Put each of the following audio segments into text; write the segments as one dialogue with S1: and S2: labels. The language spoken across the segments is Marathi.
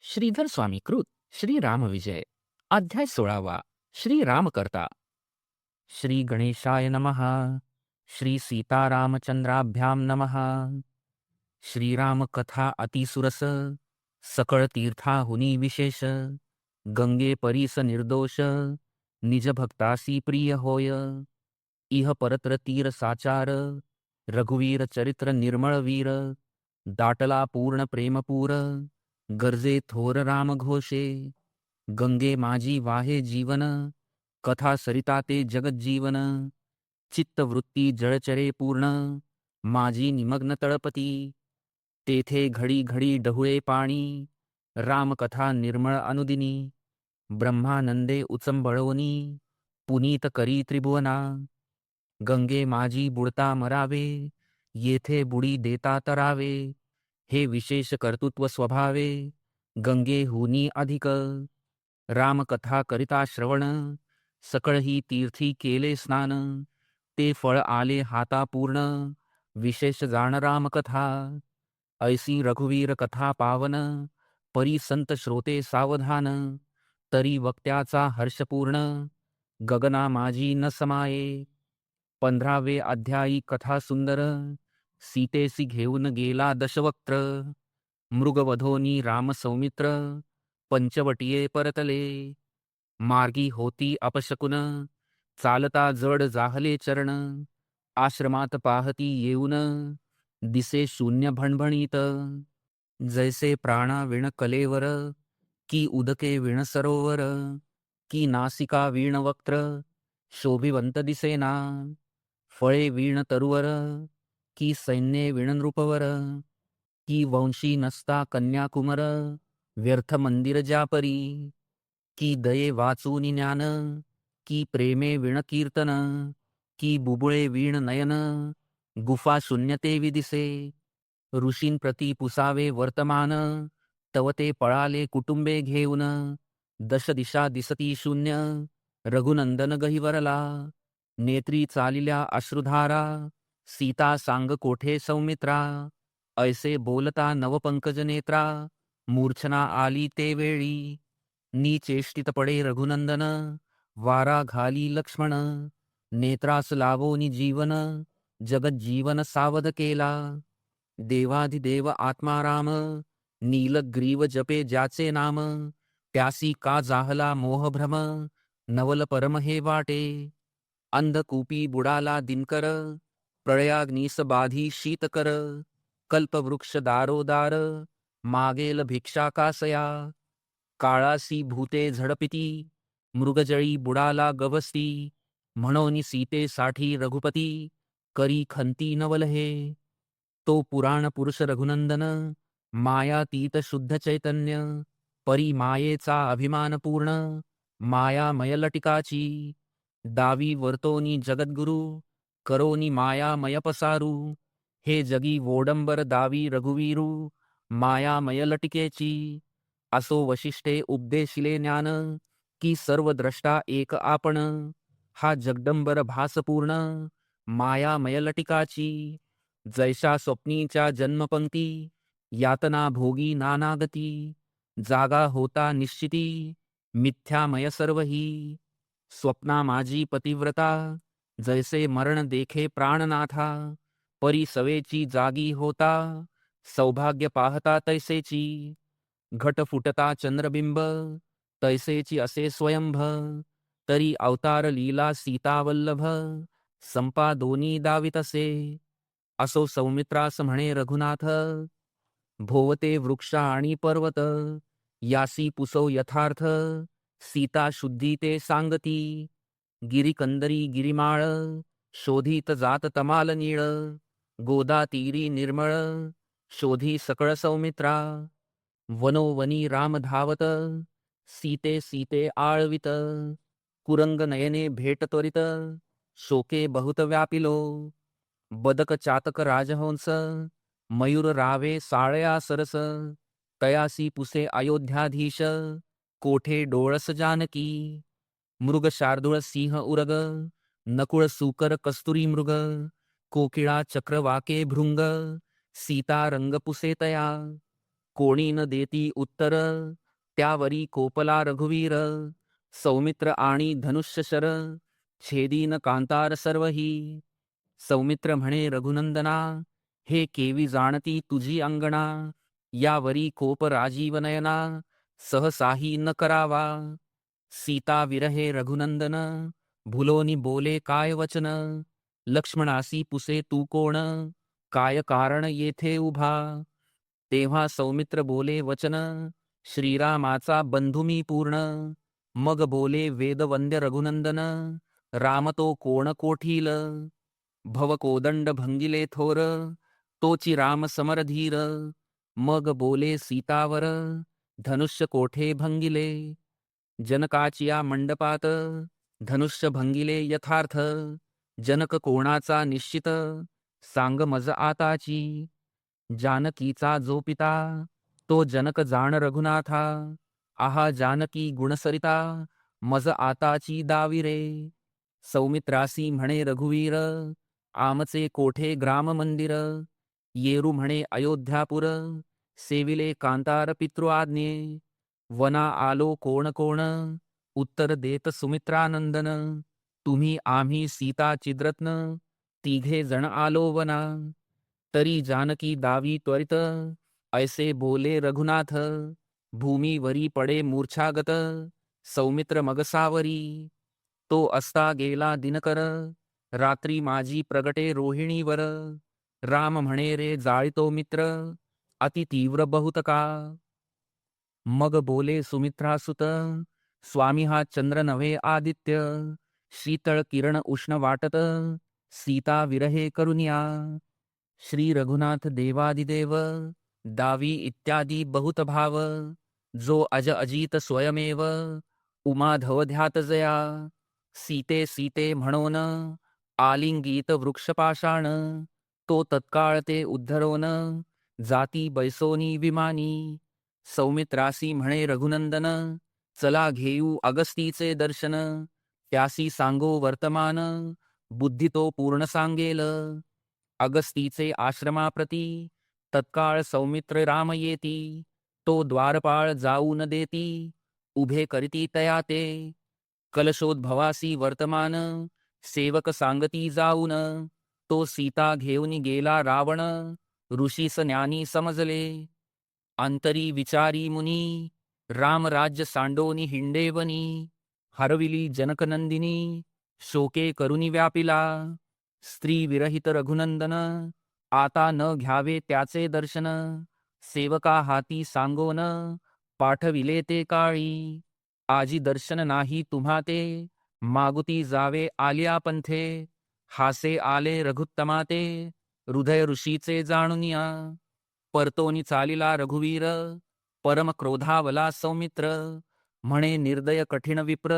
S1: श्रीधर स्वामी कृत श्री रामविजय अध्याय 16वा श्री रामकर्ता. श्री गणेशाय नमः. श्री सीतारामचंद्राभ्याम नमः. श्रीराम कथा अतिसुरस सकळ तीर्थाहुनी विशेष. गंगे परीस निर्दोष निज भक्तासी प्रिय होय. इह परत्र तीर साचार रघुवीर चरित्र निर्मळ वीर. दाटला पूर्ण प्रेमपूर गरजे थोर राम घोषे. गंगे माझी वाहे जीवन कथा सरिता ते जगत जीवन. चित्तवृत्ती जळचरे पूर्ण माझी निमग्न तळपती. तेथे घडी घडी डहुळे पाणी रामकथा निर्मळ अनुदिनी. ब्रह्मानंदे उचंबळवनी पुनीत करी त्रिभुवना. गंगे माझी बुडता मरावे येथे बुडी देता तरावे. हे विशेष कर्तृत्व स्वभावे गंगे हुनी अधिक. रामकथा करिता श्रवण सकळ ही तीर्थी केले स्नान. ते फळ आले हाता पूर्ण विशेष जाण रामकथा. ऐसी रघुवीर कथा पावन परी संत श्रोते सावधान. तरी वक्त्याचा हर्षपूर्ण गगना माझी न समाये. 15वे अध्यायी कथा सुंदर सीतेसी घेऊन गेला दशवक्त्र. मृगवधोनी राम सौमित्र पंचवटिये परतले. मार्गी होती अपशकुन चालता जड जाहले चरण. आश्रमात पाहती येऊन दिसे शून्य भणभणीत. जैसे प्राणा विण कलेवर की उदके विण सरोवर. की नासिका वीण वक्त्र शोभिवंत दिसेना. फळे वीण तरुवर की सैन्ये विण नृपवर. की वंशी नसता कन्याकुमर व्यर्थ मंदिर ज्यापरी. की दये वाचूनी ज्ञान की प्रेमे विण कीर्तन. की बुबुळे वीण नयन गुफा शून्यते विदिसे. ऋषीं प्रती पुसावे वर्तमान तव ते पळाले कुटुंबे घेऊन. दश दिशा दिसती शून्य रघुनंदन गहिवरला. नेत्री चालिल्या अश्रुधारा सीता सांग कोठे सौमित्रा. ऐसे बोलता नवपंकज नेत्रा मूर्छना आली ते वेळी. निचेष्टित पडे रघुनंदन वारा घाली लक्ष्मण. नेत्रास लावोनी जीवन जगत जीवन सावध केला. देवाधिदेव आत्मा राम नीलग्रीव जपे ज्याचे नाम. त्यासी का जाहला मोहभ्रम नवल परम हे वाटे. अंधकूपी बुडाला दिनकर प्रळयाग्निस बाधी शीतकर. कल्पवृक्ष दारोदार मागेल भिक्षा कासया. काळासी भूते झडपिती मृगजळी बुडाला गवस्ती. म्हणून सीतेसाठी रघुपती करी खंती नवल हे. तो पुराण पुरुष रघुनंदन मायातीत शुद्ध चैतन्य. परी मायेचा अभिमान पूर्ण मायामय लटिकाची. दावी वर्तोनी जगद्गुरु करोनी मायामय पसारू. हे जगी वोडंबर दावी रघुवीरू मायामय लटिकेची. असो वशिष्ठे उपदेशिले ज्ञान की सर्व द्रष्टा एक आपण. हा जगदंबर भासपूर्ण मायामय लटिकाची. जैसा स्वप्नीच्या जन्मपंक्ती यातना भोगी नानागती. जागा होता निश्चिती मिथ्यामय सर्वही. स्वप्ना माझी पतिव्रता जैसे मरण देखे प्राणनाथा. परी सवेची जागी होता सौभाग्य पाहता तैसेची. घट फुटता चंद्रबिंब तैसेची असे स्वयंभ. तरी अवतार लीला सीतावल्लभ संपा दोन्ही दावितसे. असो सौमित्रास म्हणे रघुनाथ भोवते वृक्ष आणि पर्वत. यासी पुसो यथार्थ सीता शुद्धी ते सांगती. गिरिकंदरी गिरिमाळ शोधित जात तमाल नीळ. गोदा तीरी निर्मळ शोधी सकळ सौमित्रा. वनोवनी राम धावत सीते सीते आळवित. कुरंग नयने भेट त्वरित शोके बहुत व्यापिलो. बदक चातक राजहंस मयूर रावे साळया सरस. तयासी पुसे अयोध्याधीश कोठे डोळस जानकी. मृग शार्दूळ सिंह उरग नकुळ सूकर कस्तुरी मृग. कोकिळा चक्रवाके भृंग सीता रंग पुसे तया. कोणी न देती उत्तर, त्यावरी कोपला रघुवीर. सौमित्र आणि धनुष्यशर, छेदीन कांतार सर्वही. सौमित्र म्हणे रघुनंदना, हे केवी जाणती तुझी अंगणा. यावरी कोप राजीव नयना, सहसाही न करावा. सीता विरहे रघुनंदन, भुलोनी बोले काय वचन. लक्ष्मणासी पुसे तू कोण, काय कारण येथे उभा. तेव्हा सौमित्र बोले वचन, श्रीरामाचा बंधू मी पूर्ण. मग बोले वेदवंद्य रघुनंदन, राम तो कोण कोठील. भवकोदंड भंगिले थोर, तोची राम समरधीर. मग बोले सीतावर, धनुष्य कोठे भंगिले. जनकाचिया मंडपात, धनुष्य भंगिले यथार्थ. जनक कोणाचा निश्चित, सांग मज आताची. जानकीचा जो पिता, तो जनक जाण रघुनाथा. आहा जानकी गुणसरिता, मज आताची दाविरे. सौमित्रासी म्हणे रघुवीर, आमचे कोठे ग्राम मंदिर. येरू म्हणे अयोध्यापुर, सेविले कांतार पितृ आज्ञे. वना आलो कोण कोण, उत्तर देत सुमित्रानंदन. तुम्ही आम्ही सीता चिद्रत्न, तिघे जण आलो वना. तरी जानकी दावी त्वरित, ऐसे बोले रघुनाथ. भूमीवरी पडे मूर्छागत, सौमित्र मगसावरी. तो असता गेला दिनकर, रात्री माझी प्रगटे रोहिणीवर. राम म्हणे रे जाळितो मित्र, अति तीव्र बहुतका. मग बोले सुमित्रासुत, स्वामी हा चंद्र नव्हे आदित्य. शीतळ किरण उष्ण वाटत, सीता विरहे करुनिया. श्री रघुनाथ देवादिदेव, दावी इत्यादी बहुत भाव. जो अज अजित स्वयमेव, उमाधव ध्यात जया. सीते सीते म्हणोन, आलिंगीत वृक्षपाषाण. तो तत्काळ ते उद्धरोन, जाती बैसोनी विमानी. सौमित्रासी म्हणे रघुनंदन, चला घेऊ अगस्तीचे दर्शन. त्यासी सांगो वर्तमान, बुद्धी तो पूर्ण सांगेल. अगस्तीचे आश्रमाप्रती, तत्काळ सौमित्र राम येती. तो द्वारपाळ जाऊ न देती, उभे करीती तया ते. कलशोद्भवासी वर्तमान, सेवक सांगती जाऊन. तो सीता घेऊन गेला रावण, ऋषीस ज्ञानी समजले. अंतरी विचारी मुनी, राम राज्य सांडोनी हिंडेवनी. हरविली जनकनंदिनी, शोके करुनी व्यापिला. स्त्री विरहित रघुनंदन, आता न घ्यावे त्याचे दर्शन. सेवका हाती सांगोन, पाठविले ते काळी. आजी दर्शन नाही तुम्हा ते, मागुती जावे आलिया पंथे. हासे आले रघुत्तमा ते, हृदय ऋषीचे जाणुनिया. परतोनी चालिला रघुवीर, परम क्रोधावला सौमित्र. म्हणे निर्दय कठीण विप्र,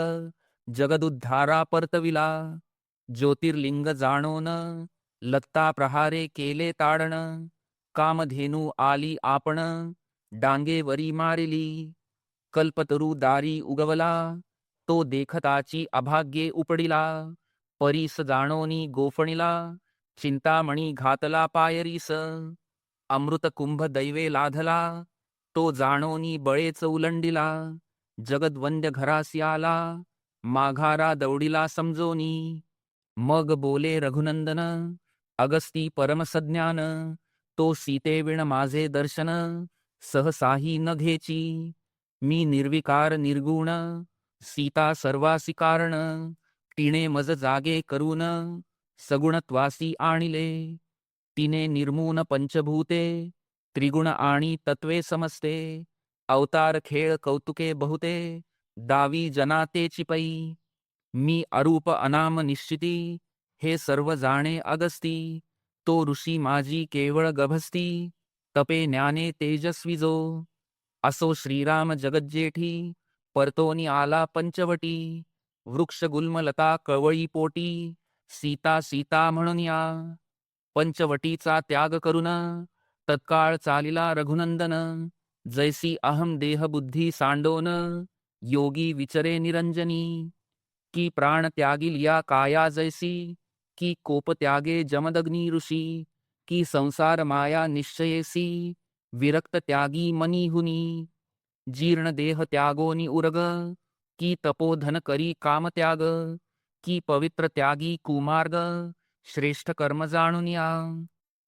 S1: जगदुद्धारा परतविला. ज्योतिर्लिंग जाणोन, लत्ता प्रहारे केले ताडण. कामधेनू आली आपण, डांगेवरी मारिली. कल्पतरू दारी उगवला, तो देखताची अभाग्ये उपडिला. परीस जाणोनी गोफणीला, चिंतामणी घातला पायरीस. अमृत कुंभ दैवे लाधला, तो जाणोनी बळेच उलंडिला. जगदवंद्य घरासी आला, माघारा दौडिला समजोनी. मग बोले रघुनंदन, अगस्ती परमसज्ञान. तो सीतेविण माझे दर्शन, सहसाही न घेची. मी निर्विकार निर्गुण, सीता सर्वासी कारण. तिने मज जागे करून, सगुणत्वासी आणिले. तिने निर्मून पंचभूते, त्रिगुण आणि तत्वे समजते. अवतार खेळ कौतुके बहुते, दावी जना तेची पै. मी अरूप अनाम निश्चिती, हे सर्व जाणे अगस्ती. तो ऋषी माझी केवळ गभस्ती, तपे ज्ञाने तेजस्वी जो. असो श्रीराम जगज्जेठी, परतोनी आला पंचवटी. वृक्ष गुल्मलता कवळी पोटी, सीता सीता म्हणून या. पंचवटीचा त्याग करून, तत्काळ चालिला रघुनंदन. जैसी अहम देह बुद्धी सांडोन, योगी विचरे निरंजनी. की प्राण त्यागिल या काया जैसी, की कोप त्यागे जमदग्नी ऋषी. की संसार माया निश्चयेसी, विरक्त त्यागी मनीहुनी, जीर्ण देह त्यागोनी उरग, की तपोधन करी काम त्याग, की पवित्र त्यागी कुमार्ग, श्रेष्ठ कर्म जाणून या,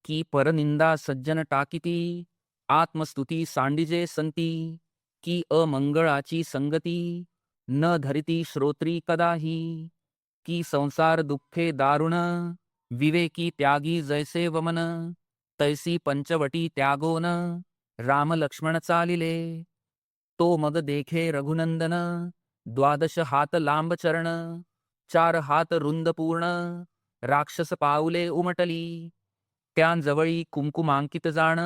S1: की परनिंदा सज्जन टाकीती, आत्मस्तुती सांडिजे संती, की अमंगळाची संगती, न धरिती श्रोत्री कदाही, की संसार दुःखे दारुण, विवेकी त्यागी जैसे वमन, तैसी पंचवटी त्यागोन, राम लक्ष्मण चालिले, तो मग देखे रघुनंदन, द्वादश हात लांब चरण, चार हात रुंद पूर्ण, राक्षस पाऊले उमटली, त्यांजवळी कुंकुमांकित जाण,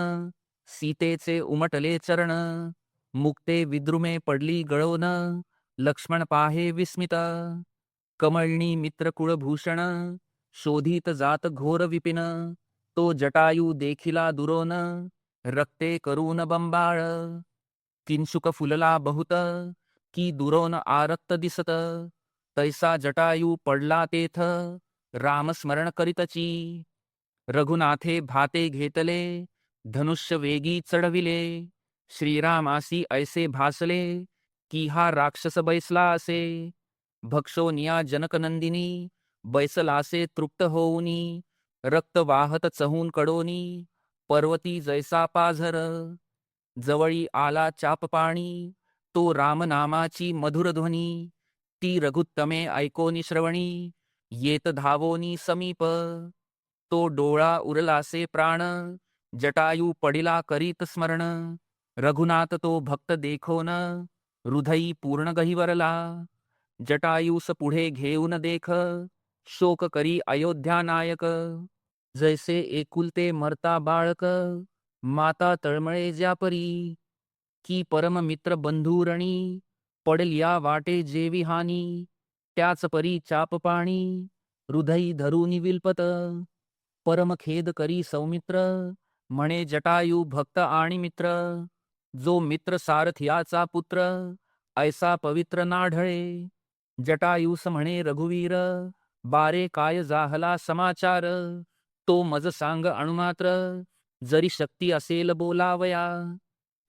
S1: सीतेचे उमटले चरण, मुक्ते विद्रुमे पडली गळोन, लक्ष्मण पाहे विस्मित, कमळणी मित्र कुळभूषण, शोधित जात घोर विपिन, तो जटायू देखिला दुरोन, रक्ते करून बंबाळ, किंशुक फुलला बहुत, की दुरोन आरक्त दिसत, तैसा जटायू पडला तेथ, रामस्मरण करीतची, रघुनाथे भाते घेतले, धनुष्य वेगी चढविले, श्रीरामासी ऐसे भासले, की हा राक्षस बैसला असे, भक्षोनिया जनकनंदिनी, बैसलासे तृप्त होऊनी, रक्त वाहत चहून कडोनी, पर्वती जैसा पाझर, जवळी आला चाप पाणी, तो रामनामाची मधुर ध्वनी, ती रघुत्तमे ऐकोनी श्रवणी, येत धावोनी समीप, तो डोळा उरलासे प्राण, जटायू पडिला करीत स्मरण, रघुनाथ तो भक्त देखोन, हृदयी पूर्ण गहिवरला, जटायूस पुढे घेऊन देख, शोक करी अयोध्या नायक, जैसे एकुलते मरता बाळक, माता तळमळे ज्यापरी, की परम मित्र बंधुरणी, पडेल या वाटे जेवी हानी, त्याच परी चाप पाणी, हृदयी धरुनी विलपत, परम खेद करी सौमित्र, म्हणे जटायू भक्त आणि मित्र, जो मित्र सारथ्याचा पुत्र, ऐसा पवित्र नाढळे, जटायूस म्हणे रघुवीर, बारे काय जाहला समाचार, तो मज सांग अणुमात्र, जरी शक्ती असेल बोलावया,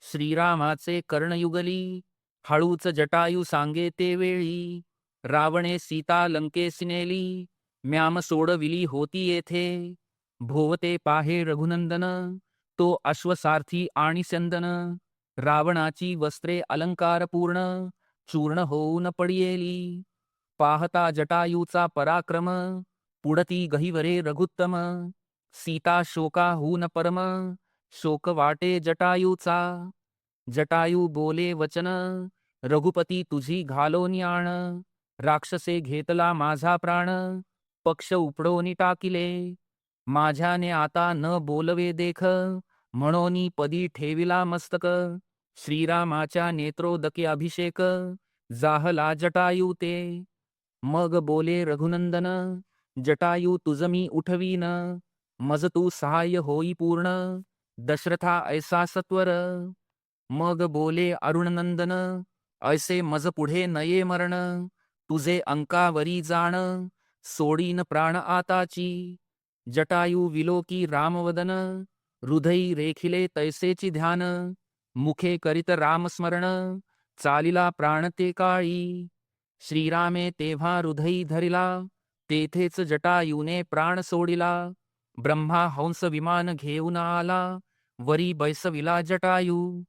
S1: श्रीरामाचे कर्णयुगली, हळूच जटायू सांगे ते वेळी, रावणे सीता लंकेसी नेली, म्याम सोडविली होती येथे, भोवते पाहे रघुनंदन, तो अश्वसारथी आणि स्यंदन, रावणाची वस्त्रे अलंकार पूर्ण, चूर्ण होऊन पडियेली, पाहता जटायूचा पराक्रम, पुढती गहिवरे रघुत्तम, सीता शोकाहून परम, शोक वाटे जटायूचा, जटायू बोले वचन, रघुपती तुझी घालोनी आण, राक्षसे घेतला माझा प्राण, पक्ष उपडोनी टाकिले, माझ्याने आता न बोलवे देख, म्हणोनी पदी ठेविला मस्तक, श्रीरामाच्या नेत्रोदके अभिषेक, जाहला जटायू ते, मग बोले रघुनंदन, जटायू तुझ मी उठवीन, मज तू सहाय्य होई पूर्ण, दशरथा ऐसा सत्वर, मग बोले अरुणनंदन, ऐसे मज पुढे नये मरण, तुझे अंकावरी जाण, सोडीन प्राण आताची, जटायू विलोकी रामवदन, हृदयी रेखिले तैसेची ध्यान, मुखे करीत रामस्मरण, चालिला प्राण ते काळी, श्रीरामे तेव्हा हृदयी धरिला, तेथेच जटायूने प्राण सोडिला, ब्रह्मा हंस विमान घेऊन आला, वरी बैसविला जटायू,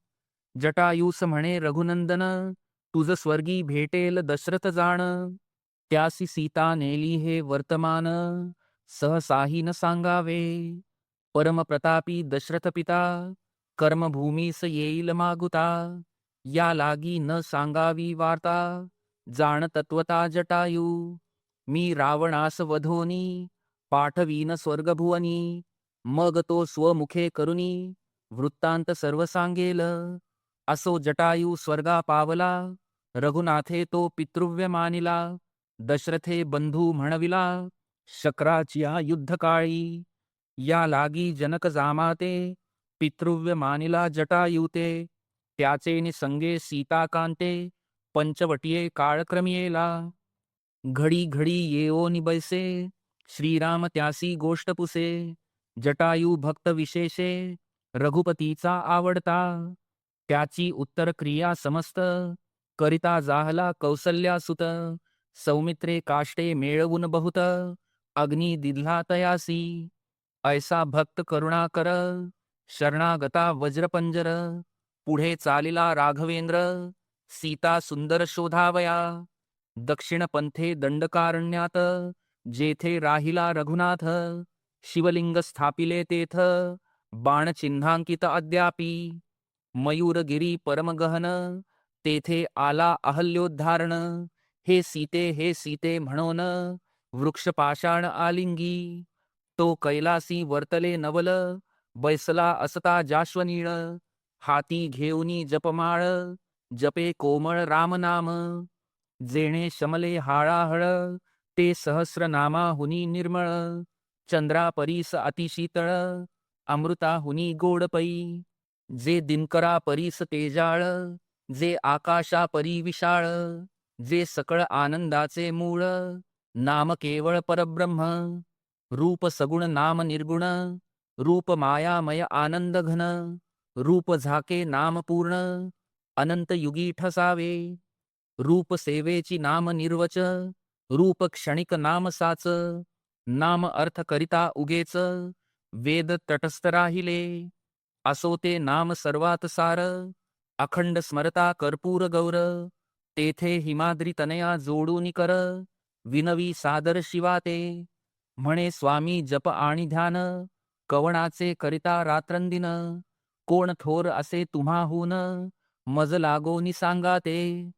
S1: जटायूस म्हणे रघुनंदन, तुझ स्वर्गी भेटेल दशरथ जाण, त्यासी सीता नेली हे वर्तमान, सहसाही न सांगावे, परमप्रतापी दशरथ पिता, कर्मभूमीस येईल मागुता, या लागी न सांगावी वार्ता, जाण तत्वता जटायू, मी रावणास वधोनी, पाठवीन स्वर्गभुवनी, मग तो स्वमुखे करुनी, वृत्तांत सर्व सांगेल, असो जटायू स्वर्गा पावला, रघुनाथे तो पितृव्य मानिला, दशरथे बंधू म्हणविला, शक्राच्या युद्धकाळी, या लागी जनक जामाते, पितृव्य मानिला जटायुते, त्याचे निसंगे सीता कांते, पंचवटिये काळक्रमियेला, घडी घडी येओ निबैसे, श्रीराम त्यासी गोष्ट पुसे, जटायू भक्त विशेषे, रघुपतीचा आवडता. त्याची उत्तर क्रिया समस्त, करिता जाहला कौसल्यासुत. सौमित्रे काष्टे मेळवून बहुत, अग्नी दिधला तयासी. ऐसा भक्त करुणाकर, शरणागता वज्रपंजर. पुढे चालिला राघवेंद्र, सीता सुंदर शोधावया. दक्षिण पंथे दंडकारण्यात, जेथे राहिला रघुनाथ. शिवलिंग स्थापिले तेथ, बाणचिन्हांकित अद्यापि. मयूरगिरी परमगहन, तेथे आला अहल्योद्धारण. हे सीते म्हणून, वृक्षपाषाण आलिंगी. तो कैलासी वर्तले नवल, बैसला असता जाश्वनीळ. हाती घेऊनी जपमाळ, जपे कोमळ रामनाम. जेणे शमले हाळाहळ, ते सहस्रनामाहुनी निर्मळ. चंद्रापरीस अतिशीतळ, अमृताहुनी गोडपै. जे दिनकरा परीस तेजाळ, जे आकाशा परी विशाळ. जे सकळ आनंदाचे मूळ, नाम केवळ परब्रह्म. रूप सगुण नाम निर्गुण, रूप मायामय आनंद घन. रूप झाके नाम पूर्ण, अनंत युगी ठसावे. रूप सेवेची नाम निर्वच, रूप क्षणिक नाम साच. नाम अर्थ करिता उगेच, वेद तटस्थ राहिले. असो ते नाम सर्वात सार, अखंड स्मरता कर्पूर गौर. तेथे हिमाद्री तनया जोडून कर, विनवी सादर शिवा ते. म्हणे स्वामी जप आणि ध्यान, कवणाचे करिता रात्रंदिन. कोण थोर असे तुम्हाहून, मज लागोनी सांगा ते.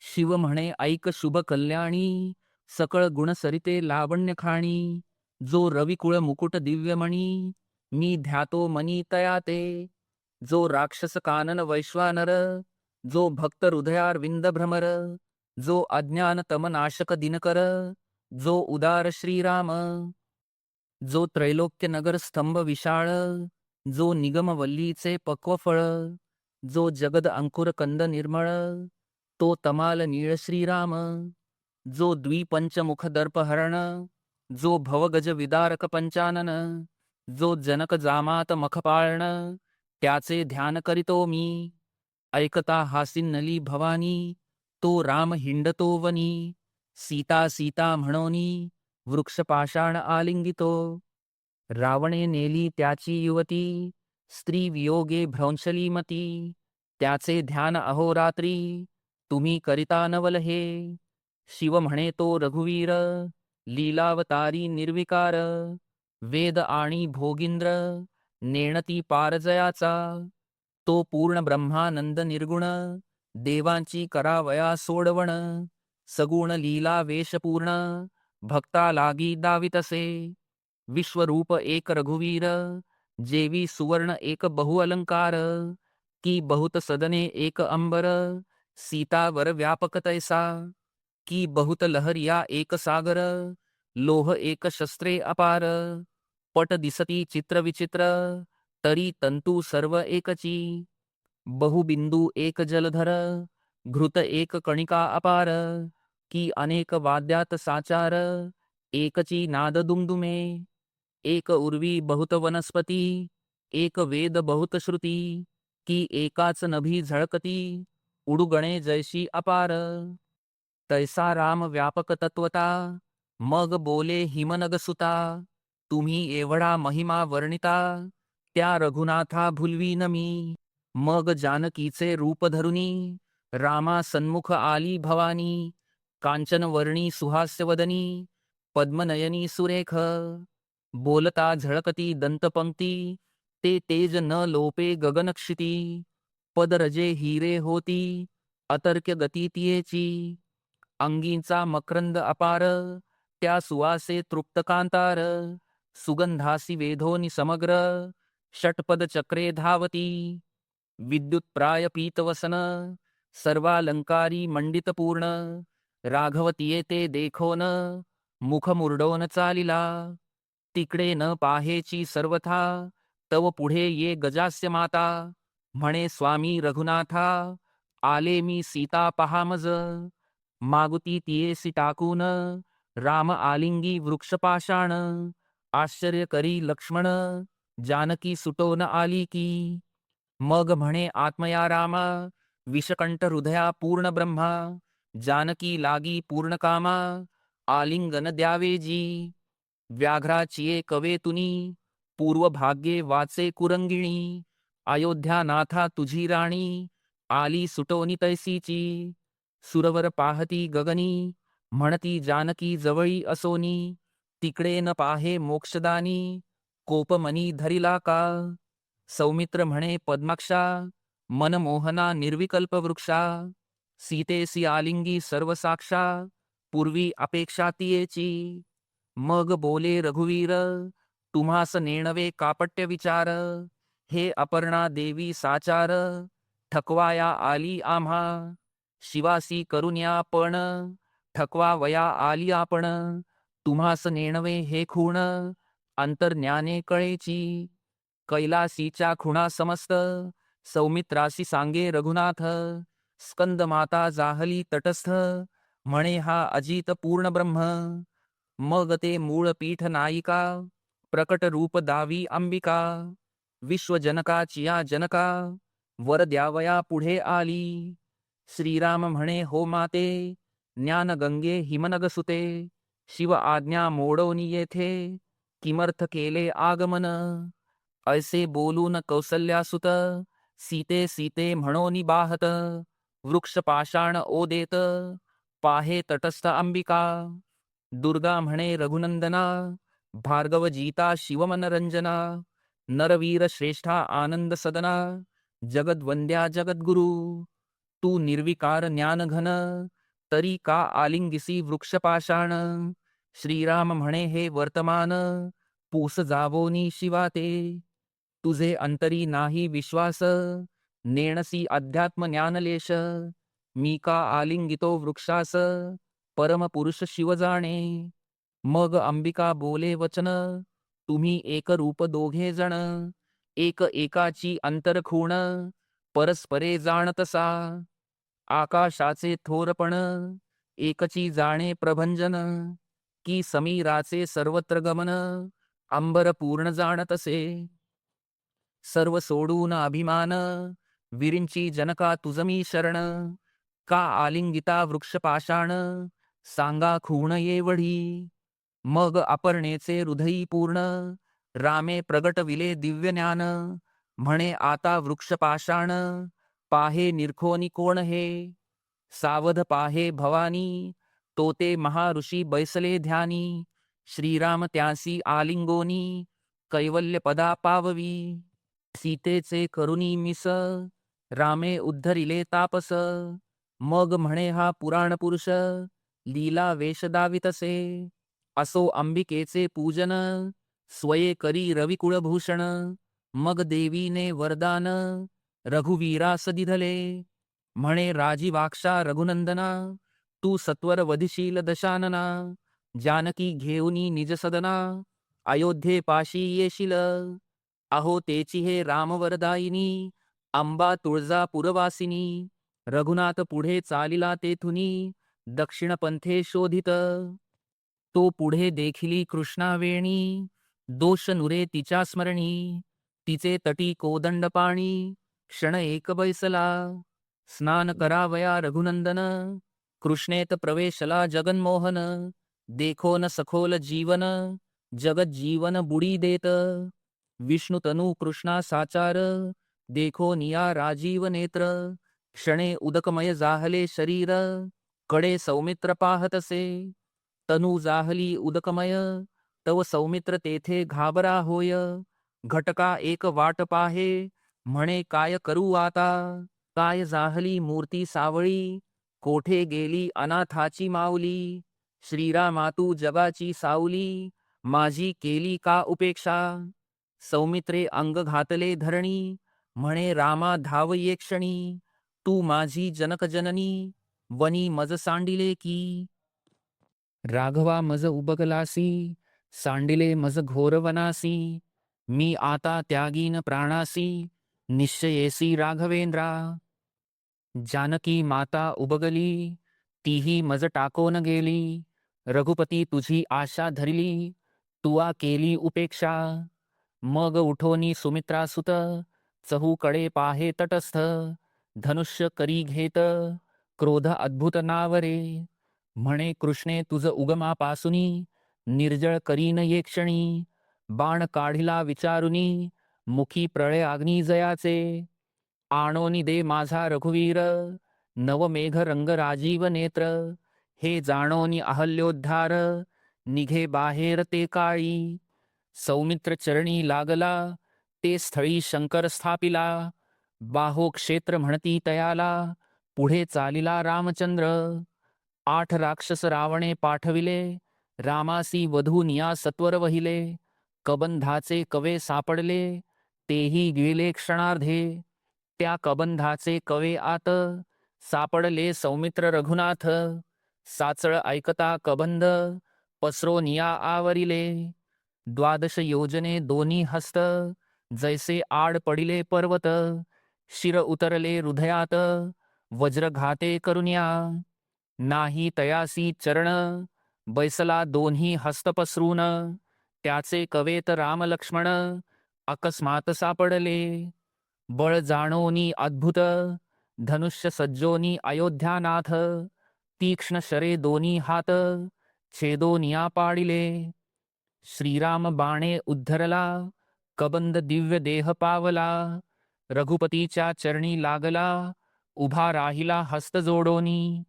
S1: शिव म्हणे ऐक शुभ कल्याणी, सकळ गुण सरिते लावण्य खाणी. जो रविकुळ मुकुट दिव्यमणी, मी ध्यातो मनी तया ते. जो राक्षस कानन वैश्वानर, जो भक्त हृदयारविंद भ्रमर. जो अज्ञान तम नाशक दिनकर, जो उदार श्रीराम. जो त्रैलोक्य नगर स्तंभ विशाळ, जो निगम वल्लीचे पक्व फळ. जो जगद अंकुर कंद निर्मळ, तो तमाल नीळ श्रीराम. जो द्विपंचमुख दर्पहरण, जो भवगज विदारक पंचानन. जो जनक जामात मखपाळण, त्याचे ध्यान करीतो मी. ऐकता हासिन्नली भवानी, तो राम हिंडतो वनी. सीता सीता म्हणोनी, वृक्षपाषाण आलिंगितो. रावणे नेली त्याची युवती, स्त्री वियोगे भ्रंशली मती. त्याचे ध्यान अहोरात्री, तुम्ही करिता नवल हे. शिव म्हणे तो रघुवीर, लीलावतारी निर्विकार. वेद आणि भोगिंद्र, नेणती पारजयाचा. तो पूर्ण ब्रह्मानंद निर्गुण, देवांची करावया सोडवण. सगुण लीला वेशपूर्ण, भक्ता लागी दावितसे. विश्वरूप एक रघुवीर, जेवी सुवर्ण एक बहुअलंकार. की बहुत सदने एक अंबर, सीतावर व्यापक तैसा. की बहुत लहरिया एक सागर, लोह एक शस्त्रे अपार. पट दिसती चित्र विचित्र, तरी तंतू सर्व एकची. बहुबिंदू एक जलधर, घृत एक कणिका अपार. की अनेक वाद्यात साचार, एकची नाद दुमदुमे. एक उर्वी बहुत वनस्पती, एक वेद बहुत श्रुती. की एकाच नभी झळकती, उडुगणे जैशी अपार. तैसा राम व्यापक तत्वता, मग बोले हिमनग सुता. तुम्ही एवढा महिमा वर्णिता, त्या रघुनाथा भुलवीन मी. मग जानकीचे रूप धरुनी, रामा सन्मुख आली भवानी. कांचन वर्णी सुहास्यवदनी, पद्मनयनी सुरेख. बोलता झळकती दंतपंक्ती, ते तेज न लोपे गगनक्षिती. पदरजे हिरे होती, अतर्क्य गती तियेची. अंगींचा मकरंद अपार, त्या सुवासे तृप्त कांतार. सुगंधासी वेधोनी समग्र, षटपद चक्रे धावती. विद्युत प्राय पीतवसन, सर्वालंकारी मंडित पूर्ण. राघवतीये ते देखोन, मुख मुरडोन चालिला. तिकडे न पाहेची सर्वथा, तव पुढे ये गजास्य माता. म्हणे स्वामी रघुनाथा, आले मी सीता पहा मज. मागुती तियेसी टाकून, राम आलिंगी वृक्षपाषाण. आश्चर्य करी लक्ष्मण, जानकी सुटोन आली की. मग म्हणे आत्मया रामा, विषकंठ हृदया पूर्ण ब्रह्मा. जानकी लागी पूर्ण कामा, आलिंगन द्यावे जी. व्याघ्राचिये कवे तुनी, पूर्व भाग्ये वाचे कुरंगिणी. अयोध्या नाथा तुझी राणी, आली सुटोनी तैसीची. सुरवर पाहती गगनी, म्हणती जानकी जवळी असोनी. तिकडे न पाहे मोक्षदानी, कोपमनी धरिला का. सौमित्र म्हणे पद्माक्षा, मनमोहना निर्विकल्प वृक्षा. सीतेसी आलिंगी सर्व साक्षा, पूर्वी अपेक्षा तियेची. मग बोले रघुवीर, तुम्हास नेणवे कापट्य विचार. हे अपर्णा देवी साचार, ठकवाया आली आम्हा. शिवासी करुण्या पण, ठकवावया आली आपण. तुम्हास नेणवे हे खूण, अंतर्ज्ञाने कळेची. कैलासीच्या खुणा समस्त, सौमित्रासी सांगे रघुनाथ. स्कंदमाता जाहली तटस्थ, म्हणे हा अजित पूर्ण ब्रह्म. मग ते मूळ पीठ नायिका, प्रकट रूप दावी अंबिका. विश्वजनकाची या जनका, वर द्यावया पुढे आली. श्रीराम म्हणे हो माते, ज्ञान गंगे हिमनग सुते. शिव आज्ञा मोडवनी येथे, किमर्थ केले आगमन. ऐसे बोलून कौसल्यासुत, सीते सीते म्हणोनी बाहत. वृक्ष पाषाण ओदेत, पाहे तटस्थ अंबिका. दुर्गा म्हणे रघुनंदना, भार्गव जीता शिवमनरंजना. नरवीर श्रेष्ठा आनंद सदना, जगद्वंद्या जगद्गुरु. तू निर्विकार ज्ञानघन, तरी का आलिंगिसी वृक्ष पाषाण. श्रीराम म्हणे हे वर्तमान, पूस जावोनी शिवाते. तुझे अंतरी नाही विश्वास, नेणसी अध्यात्म ज्ञानलेश. मी का आलिंगितो वृक्षास, परमपुरुष शिव जाणे. मग अंबिका बोले वचन, तुम्ही एक रूप दोघे जण. एक एकाची अंतरखूण, परस्परे जाणतसा. आकाशाचे थोरपण, एकची जाणे प्रभंजन. की समीराचे सर्वत्र गमन, अंबर पूर्ण जाणतसे. सर्व सोडून अभिमान, विरिंची जनका तुझमी शरण. का आलिंगिता वृक्ष पाषाण, सांगा खूण येवढी. मग अपर्णेचे हृदयी पूर्ण, रामे प्रगटविले दिव्य ज्ञान. म्हणे आता वृक्ष पाषाण, पाहे निरखोनी कोण हे. सावध पाहे भवानी, तोते महाऋषी बैसले ध्यानी. श्रीराम त्यासी आलिंगोनी, कैवल्य पदा पाववी. सीतेचे करुणी मिस, रामे उद्धरिले तापस. मग म्हणे हा पुराण पुरुष, लीला वेश दावितसे. असो अंबिकेचे पूजन, स्वये करी रविकुळभूषण. मग देवीने वरदान, रघुवीरास दिधले. म्हणे राजीवाक्षा रघुनंदना, तू सत्वर वधिशील दशानना. जानकी घेऊनी निज सदना, अयोध्ये पाशी येशील. अहो तेची हे रामवरदायिनी, अंबा तुळजा पुरवासिनी. रघुनाथ पुढे चालिला तेथुनी, दक्षिण पंथे शोधित. तो पुढे देखिली कृष्णावेणी, दोष नुरे तिच्या स्मरणी. तिचे तटी कोदंड पाणी, क्षण एक बैसला. स्नान करावया रघुनंदन, कृष्णेत प्रवेशला जगन्मोहन. देखोन सखोल जीवन, जगत जीवन बुडी देत. विष्णु तनु कृष्णा साचार, देखो निया राजीव नेत्र. क्षणे उदकमय जाहले शरीर, कडे सौमित्र पाहतसे. तनु जाहली उदकमय, तव सौमित्र तेथे घाबरा होय. घटका एक वाट पाहे, म्हणे काय करू आता. काय जाहली मूर्ती सावळी, कोठे गेली अनाथाची माऊली. श्रीरामातू जगाची सावली, माझी केली का उपेक्षा. सौमित्रे अंग घातले धरणी, म्हणे रामा धाव ये क्षणी. तू माझी जनकजननी, वनी मज सांडिले की. राघवा मज उबगलासी, सांडिले मज घोरवनासी. मी आता त्यागीन प्राणासी, निश्चयेसी राघवेंद्रा. जानकी माता उबगली, तीही मज टाकोन गेली. रघुपती तुझी आशा धरली, तुआ केली उपेक्षा. मग उठोनी सुमित्रासुत चहूकडे पाहे तटस्थ धनुष्य करी घेत क्रोध अद्भुत नावरे म्हणे कृष्णे तुझ उगमापासुनी निर्जळ करीन ये क्षणी बाण काढिला विचारुनी मुखी प्रळय अग्नी जयाचे आणोनी दे माझा रघुवीर नवमेघ रंग राजीव नेत्र हे जाणोनी अहल्योद्धार निघे बाहेर ते काळी सौमित्र चरणी लागला ते स्थळी शंकर स्थापिला बाहो क्षेत्र म्हणती तयाला पुढे चालिला रामचंद्र 8 राक्षस रावणे पाठविले रामासी वधूनिया सत्वर वहिले कबंधाचे कवे सापडले तेही गेले क्षणार्धे त्या कबंधाचे कवे आत सापडले सौमित्र रघुनाथ साचळ ऐकता कबंध पसरो निया आवरिले 12 योजने दोन्ही हस्त जैसे आड पडिले पर्वत शिर उतरले हृदयात वज्रघाते करुण्या नाही तयासी चरण बैसला दोन्ही हस्त पसरून त्याचे कवेत राम लक्ष्मण अकस्मात सापडले बळ जाणोनी अद्भुत धनुष्य सज्जोनी अयोध्यानाथ तीक्ष्ण शरे दोन्ही हात छेदोनिया पाडिले श्रीराम बाणे उद्धरला कबंद दिव्य देह पावला रघुपतीच्या चरणी लागला उभा राहिला हस्त जोडोनी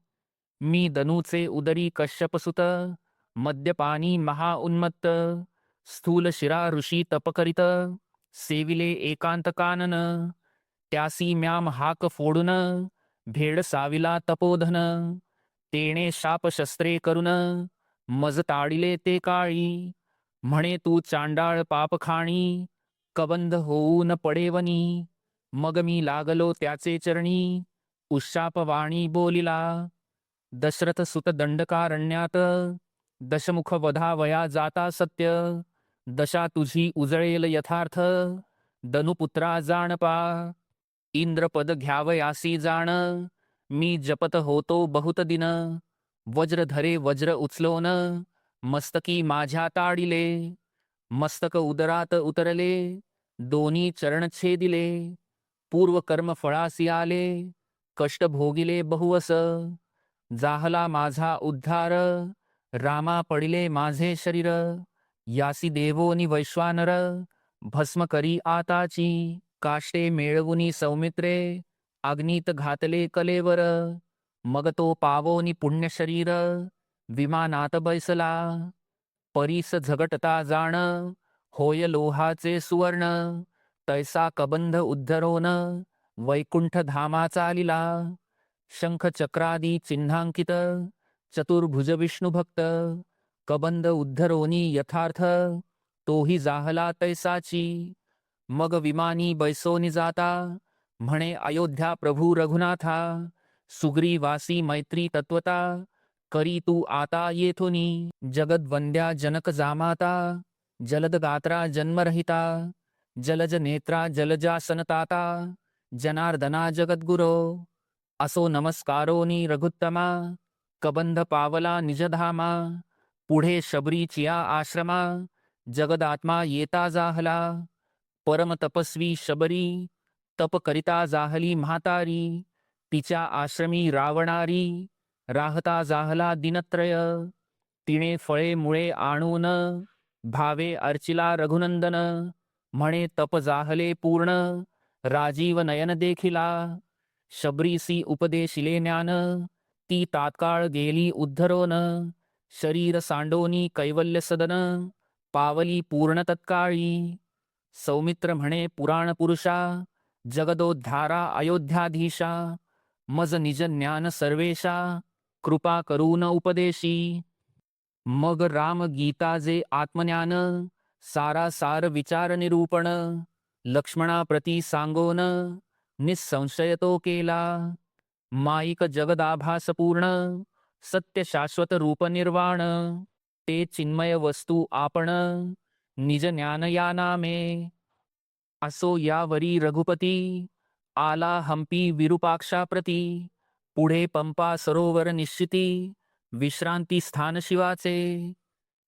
S1: मी दनूचे उदरी कश्यपसुत मद्यपानी महाउन्मत्त स्थूल शिरा ऋषी तपकरित सेविले एकांत कानन त्यासी म्याम हाक फोडून भेड साविला तपोधन तेणे शाप शस्त्रे करून मज ताडिले ते काळी म्हणे तू चांडाळ पापखाणी कबंध होऊन पडेवनी मग मी लागलो त्याचे चरणी उशापवाणी बोलिला दशरथ सुत दंडकारण्यात दशमुख वधावया जाता सत्य दशा तुझी उजळेल यथार्थ दनुपुत्रा जाणपा इंद्रपद घ्यावयासी जाण मी जपत होतो बहुत दिन वज्र धरे वज्र उचलोन मस्तकी माझ्या ताडिले मस्तक उदरात उतरले दोन्ही चरण छेदिले पूर्व कर्म फळासी आले कष्ट भोगिले बहुवस जाहला माझा उद्धार रामा पडिले माझे शरीर यासी देवोनी वैश्वानर भस्म करी आताची काष्टे मेळवुनी सौमित्रे अग्नीत घातले कलेवर मग तो पावोनी पुण्य शरीर विमानात बैसला परीस झगटता जाण होय लोहाचे सुवर्ण तैसा कबंध उद्धरोन वैकुंठ धामा चालिला शंख चक्रादी चिन्हांकित चतुर्भुज विष्णू भक्त कबंध उद्धरोनी यथार्थ तोही जाहला तैसाची मग विमानी बैसोनी जाता म्हणे अयोध्या प्रभू रघुनाथा सुग्रीवासी मैत्री तत्वता करी तू आता येथुनी जगद्वंद्या जनक जामाता जलद गात्रा जन्मरहिता जलज नेत्रा जलजासनताता जनार्दना जगद्गुरो असो नमस्कारोनी रघुत्तमा कबंध पावला निजधामा पुढे शबरीचिया आश्रमा जगदात्मा येता जाहला परम तपस्वी शबरी तप करिता जाहली म्हातारी तिच्या आश्रमी रावणारी राहता जाहला दिनत्रय तिने फळे मुळे आणून भावे अर्चिला रघुनंदन म्हणे तप जाहले पूर्ण राजीव नयन देखिला शबरीसी उपदेशिले ज्ञान ती तात्काळ गेली उद्धरोन शरीर सांडोनी कैवल्य सदन पावली पूर्ण तत्काळी सौमित्र म्हणे पुराण पुरुषा जगदोद्धारा अयोध्याधीशा मज निज ज्ञान सर्वेशा कृपा करून उपदेशी मग राम गीता जे आत्मज्ञान सारासार विचार निरूपण लक्ष्मणाप्रती सांगोन निसंशय तो केला माईक जगदाभास पूर्ण सत्य शाश्वत रूप निर्वाण ते चिन्मय वस्तू आपण निज ज्ञान या नामे असो यावरी रघुपती आला हंपी विरूपाक्षाप्रती पुढे पंपा सरोवर निश्चिती विश्रांती स्थान शिवाचे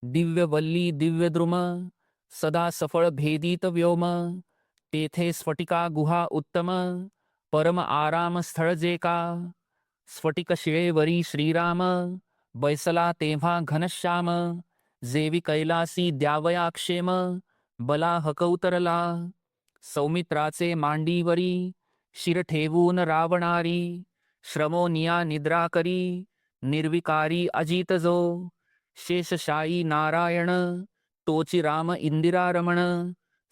S1: दिव्य वल्ली दिव्य द्रुम सदा सफळ भेदित व्योम, तेथे स्फटिका गुहा उत्तम, परम आराम स्थळ जे का. स्फटिक शिळेवरी श्रीराम, बैसला तेव्हा घनश्याम, जेवी कैलासी द्यावया क्षेम, बला हकौतरला. सौमित्राचे मांडीवरी, शिर ठेवून रावणारी, श्रमोनिया निद्रा करी, निर्विकारी अजित जो. शेषशायी नारायण, तोची राम इंदिरा रमण,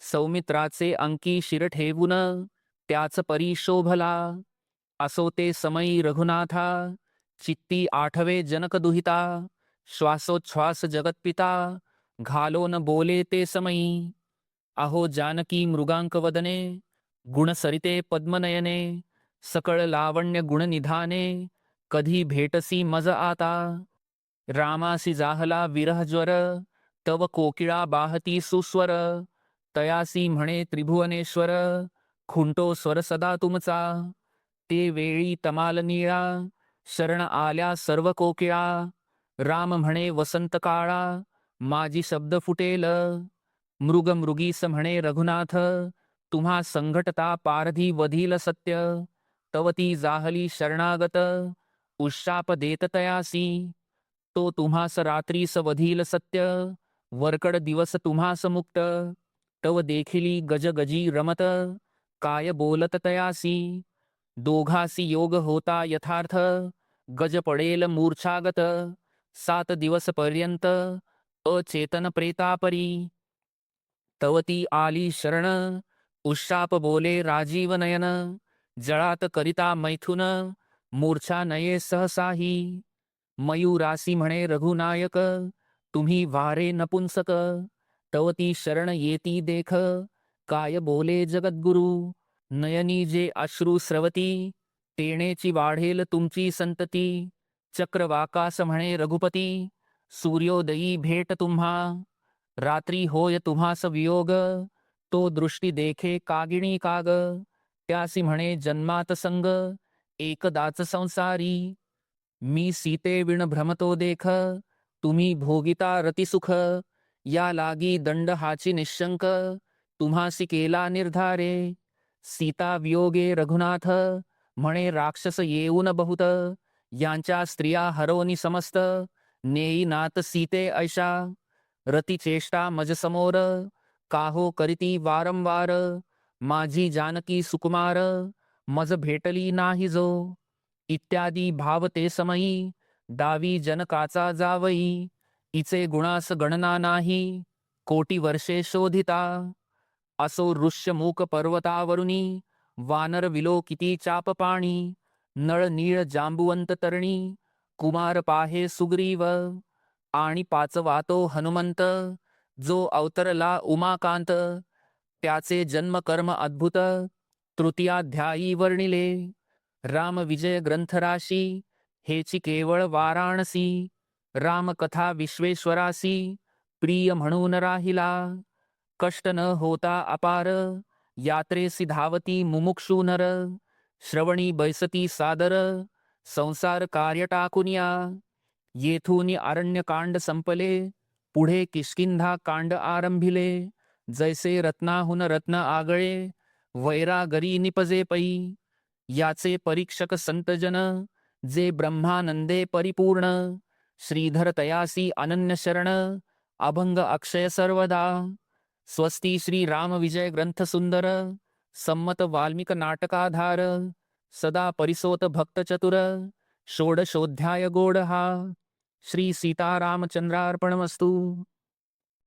S1: सौमित्राचे अंकी शिर ठेवून, त्याच परी शोभला. असो ते समयी रघुनाथा, चित्ती आठवे जनक दुहिता, श्वासोच्छ्वास जगत्पिता, घालोन बोले ते समयी. अहो जानकी मृगांक वदने, गुणसरिते पद्मनयने, सकळ लावण्य गुणनिधाने, कधी भेटसी मज आता. रामासी जाहला विरह ज्वर, तव कोकिळा बाहती सुस्वर, तयासी म्हणे त्रिभुवनेश्वर, खुंटो स्वर सदा तुमचा. ते वेळी तमाल निळा, शरण आल्या सर्व कोकिळा, राम म्हणे वसंत काळा, माझी शब्द फुटेल. मृग मृगीस म्हणे रघुनाथ, तुम्हा संघटता पारधी वधील सत्य, तव ती जाहली शरणागत, उशाप देत तयासी. तो तुम्हास रात्रीस वधील सत्य, वरकड दिवस तुम्हास मुक्त, तव देखिली गजगजी रमत, काय बोलत तयासी. दोघासी योग होता यथार्थ, गज पडेल मूर्छागत, 7 दिवस पर्यंत अचेतन प्रेतापरी. तव ती आली शरण, उशाप बोले राजीव नयन, जळात करिता मैथुन, मूर्छा नये सहसाही. मयूरासी म्हणे रघुनायक, तुम्ही वारे नपुंसक, तव ती शरण येती देख, काय बोले जगद्गुरु. नयनी जे अश्रू स्रवती, तेणेची वाढेल तुमची संतती. चक्रवाकास म्हणे रघुपती, सूर्योदयी भेट तुम्हा, रात्री होय तुम्हास वियोग, तो दृष्टी देखे कागिणी काग. त्यासी म्हणे जन्मात संग, एकदाच संसारी. मी सीते विण भ्रमतो देख, तुम्ही भोगिता रतिसुख, या लागी दंड हाची निशंक, तुम्हासी केला निर्धारे. सीता वियोगे रघुनाथ, म्हणे राक्षस येऊन बहुत, यांच्या स्त्रिया हरोनी समस्त, नेई नात सीते ऐशा. रतिचेष्टा मज समोर, काहो करीती वारंवार, माझी जानकी सुकुमार, मज भेटली नाही जो. इत्यादी भाव ते समयी, दावी जनकाचा जावई, इचे गुणास गणना नाही, कोटी वर्षे शोधिता. असो ऋष्यमूक पर्वतावरुनी, वानर विलोकिती चाप पाणी, नळ नीळ जांबुवंत तरणी, कुमार पाहे सुग्रीव. आणि पाचवातो हनुमंत, जो अवतरला उमाकांत, त्याचे जन्मकर्म अद्भुत, तृतीयाध्यायी वर्णिले. राम विजय ग्रंथराशी, हेची केवळ वाराणसी, रामकथा विश्वेश्वरासी, प्रिय म्हणून राहिला. कष्ट न होता अपार, यात्रेसी धावती मुमुक्षू नर, श्रवणी बैसती सादर, संसार कार्य टाकुनिया. येथून अरण्यकांड संपले, पुढे किष्किंधा कांड आरंभिले. जैसे रत्नाहुन रत्न आगळे, वैरागरी निपजे पै. याचे परीक्षक संतजन, जे ब्रह्मानंदे परिपूर्ण, श्रीधर तयासी अनन्य शरण, अभंग अक्षय सर्वदा. स्वस्ती श्री राम विजय ग्रंथ सुंदर, सम्मत वाल्मिक नाटकाधार, सदा परिसोत भक्त चतुर, षोडशोध्याय गोड हा. श्री सीतारामचंद्रार्पणमस्तु.